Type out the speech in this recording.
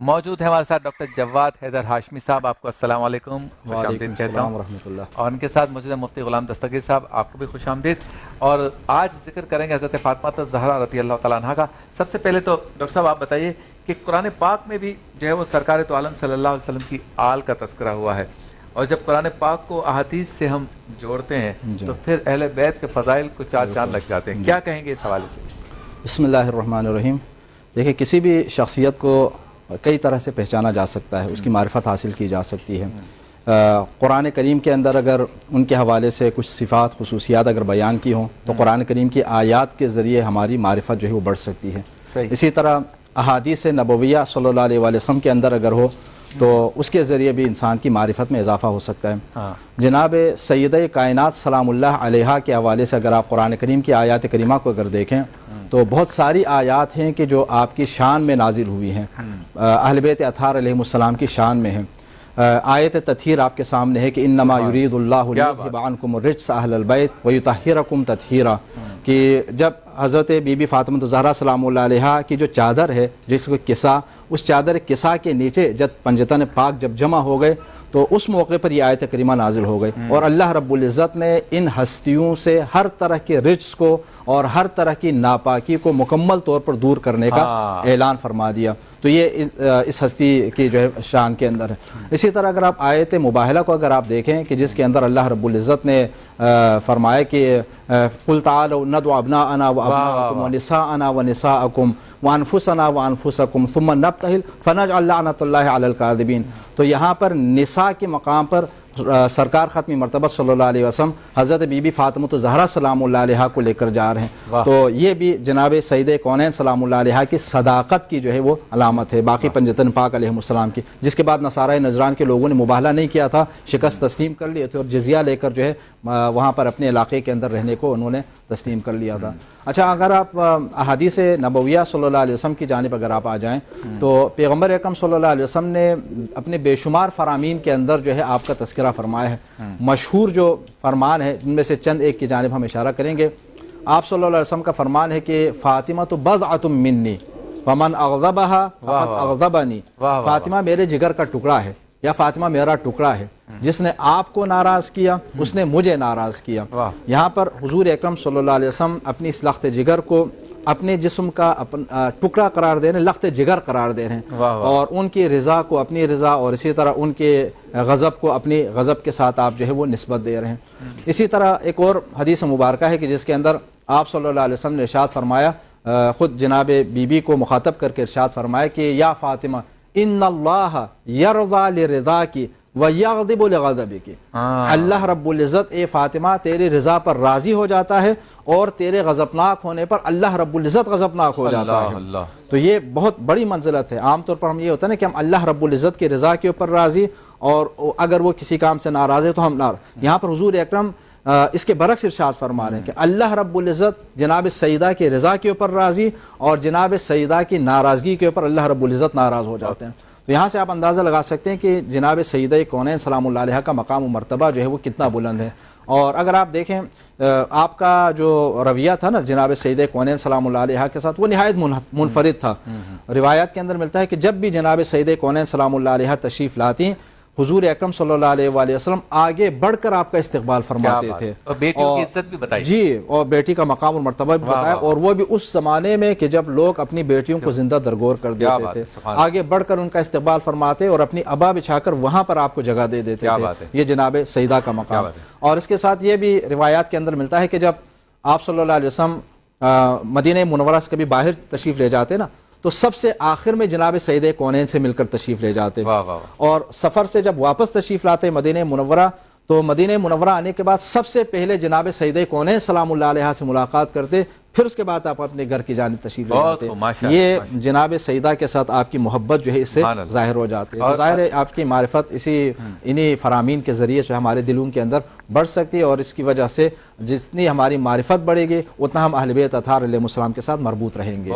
موجود ہے ہمارے ساتھ ڈاکٹر جواد حیدر ہاشمی صاحب. آپ کو السلام علیکم، خوش آمدید کہتا ہوں. ورحمۃ اللہ. اور ان کے ساتھ موجود ہے مفتی غلام دستگیر صاحب، آپ کو بھی خوش آمدید. اور آج ذکر کریں گے حضرت فاطمہ الزہرا رضی اللہ تعالیٰ عنہا کا. سب سے پہلے تو ڈاکٹر صاحب آپ بتائیے کہ قرآن پاک میں بھی جو ہے وہ سرکار تو عالم صلی اللہ علیہ وسلم کی آل کا تذکرہ ہوا ہے، اور جب قرآن پاک کو احادیث سے ہم جوڑتے ہیں تو پھر اہل بیت کے فضائل کو چار چاند لگ جاتے ہیں. کیا کہیں گے اس حوالے سے؟ بسم اللہ الرحمن الرحیم. دیکھیں، کسی بھی شخصیت کو کئی طرح سے پہچانا جا سکتا ہے، اس کی معرفت حاصل کی جا سکتی ہے. قرآن کریم کے اندر اگر ان کے حوالے سے کچھ صفات خصوصیات اگر بیان کی ہوں تو قرآن کریم کی آیات کے ذریعے ہماری معرفت جو ہے وہ بڑھ سکتی ہے. اسی طرح احادیث نبویہ صلی اللہ علیہ وسلم کے اندر اگر ہو تو اس کے ذریعے بھی انسان کی معرفت میں اضافہ ہو سکتا ہے. جناب سیدہ کائنات سلام اللہ علیہا کے حوالے سے اگر آپ قرآن کریم کی آیات کریمہ کو اگر دیکھیں تو بہت ساری آیات ہیں کہ جو آپ کی شان میں نازل ہوئی ہیں، اہل بیت اطہار علیہ السلام کی شان میں ہیں. آیت تطہیر آپ کے سامنے ہے کہ انما یرید اللہ لیذھب عنکم الرجس اہل البیت ویطہرکم تطہیرا، کہ جب حضرت بی بی فاطمہ الزہرا سلام اللہ علیہا کی جو چادر ہے جس کو کسا، اس چادر کسا کے نیچے جب پنجتن پاک جب جمع ہو گئے تو اس موقع پر یہ آیت کریمہ نازل ہو گئی، اور اللہ رب العزت نے ان ہستیوں سے ہر طرح کے رجس کو اور ہر طرح کی ناپاکی کو مکمل طور پر دور کرنے کا اعلان فرما دیا. تو یہ اس ہستی کی جو ہے شان کے اندر ہے. اسی طرح اگر آپ آیت مباہلہ کو اگر آپ دیکھیں کہ جس کے اندر اللہ رب العزت نے فرمایا کہ قل تعالوا ندعو ابناءنا وابناءکم ونساءنا ونساءکم وانفسنا وانفسکم ثم نبتہل فنجعل لعنۃ اللہ علی الکاذبین. تو یہاں پر نساء کے مقام پر سرکار ختم مرتبہ صلی اللہ علیہ وسلم حضرت بی بی فاطمہ الزہرا سلام اللہ علیہا کو لے کر جا رہے ہیں. تو یہ بھی جناب سیدہ کونین سلام اللہ علیہا کی صداقت کی جو ہے وہ علامت ہے باقی پنجتن پاک علیہ السلام کی، جس کے بعد نصارہ نجران کے لوگوں نے مباہلہ نہیں کیا تھا، شکست تسلیم کر لیے تھے اور جزیہ لے کر جو ہے وہاں پر اپنے علاقے کے اندر رہنے کو انہوں نے تسلیم کر لیا تھا. اچھا، اگر آپ احادیث نبویہ صلی اللہ علیہ وسلم کی جانب اگر آپ آ جائیں تو پیغمبر اکرم صلی اللہ علیہ وسلم نے اپنے بے شمار فرامین کے اندر جو ہے آپ کا تذکرہ فرمایا ہے. مشہور جو فرمان ہے جن میں سے چند ایک کی جانب ہم اشارہ کریں گے. آپ صلی اللہ علیہ وسلم کا فرمان ہے کہ فاطمہ تو بضعۃ منی فمن اغضبها فقد اغضبنی. فاطمہ میرے جگر کا ٹکڑا ہے یا فاطمہ میرا ٹکڑا ہے، جس نے آپ کو ناراض کیا اس نے مجھے ناراض کیا. یہاں پر حضور اکرم صلی اللہ علیہ وسلم اپنی اس لخت جگر کو اپنے جسم کا ٹکڑا قرار دے رہے ہیں، لخت جگر قرار دے رہے ہیں، اور ان کی رضا کو اپنی رضا اور اسی طرح ان کے غضب کو اپنی غضب کے ساتھ آپ جو ہے وہ نسبت دے رہے ہیں. اسی طرح ایک اور حدیث مبارکہ ہے کہ جس کے اندر آپ صلی اللہ علیہ وسلم نے ارشاد فرمایا، خود جناب بی بی کو مخاطب کر کے ارشاد فرمایا کہ یا فاطمہ ان اللہ یرضا لرضاکی ویغضب لغضبکی. اللہ رب العزت اے فاطمہ تیری رضا پر راضی ہو جاتا ہے اور تیرے غضبناک ہونے پر اللہ رب العزت غضبناک ہو جاتا ہے. تو یہ بہت بڑی منزلت ہے. عام طور پر ہم یہ ہوتا ہے نا کہ ہم اللہ رب العزت کی رضا کے اوپر راضی، اور اگر وہ کسی کام سے ناراض ہے تو ہم ناراض. یہاں پر حضور اکرم اس کے برعکس ارشاد فرما رہے ہیں کہ اللہ رب العزت جناب سیدہ کی رضا کے اوپر راضی اور جناب سیدہ کی ناراضگی کے اوپر اللہ رب العزت ناراض ہو جاتے ہیں. تو یہاں سے آپ اندازہ لگا سکتے ہیں کہ جناب سیدہ کونین سلام اللہ علیہ کا مقام و مرتبہ جو ہے وہ کتنا بلند ہے. اور اگر آپ دیکھیں آپ کا جو رویہ تھا نا جناب سیدہ کونین سلام اللہ علیہ کے ساتھ، وہ نہایت منفرد تھا. روایات کے اندر ملتا ہے کہ جب بھی جناب سیدہ کونین سلام اللہ علیہ تشریف لاتی حضور اکرم صلی اللہ علیہ وآلہ وسلم آگے بڑھ کر آپ کا استقبال فرماتے تھے، اور بیٹیوں کی عزت بھی بتائی. جی، اور بیٹی کا مقام اور مرتبہ بھی بتایا، اور وہ بھی اس زمانے میں کہ جب لوگ اپنی بیٹیوں کو زندہ درگور کر دیتے تھے، آگے بڑھ کر ان کا استقبال فرماتے اور اپنی ابا بچھا کر وہاں پر آپ کو جگہ دے دیتے تھے. یہ جناب سیدہ کا مقام. اور اس کے ساتھ یہ بھی روایات کے اندر ملتا ہے کہ جب آپ صلی اللہ علیہ وسلم مدینہ منورہ سے کبھی باہر تشریف لے جاتے نا تو سب سے آخر میں جناب سیدہ کونین سے مل کر تشریف لے جاتے. اور سفر سے جب واپس تشریف لاتے مدینہ منورہ تو مدینہ منورہ آنے کے بعد سب سے پہلے جناب سیدہ کونین سلام اللہ علیہ سے ملاقات کرتے، پھر اس کے بعد آپ اپنے گھر کی جانب تشریف لے جاتے. یہ جناب سیدہ کے ساتھ آپ کی محبت جو ہے اس سے ظاہر ہو جاتی ہے. ظاہر ہے آپ کی معرفت انہی فرامین کے ذریعے جو ہمارے دلوں کے اندر بڑھ سکتی ہے، اور اس کی وجہ سے جتنی ہماری معرفت بڑھے گی اتنا ہم اہل بیت اطہار علیہ السلام کے ساتھ مربوط رہیں گے.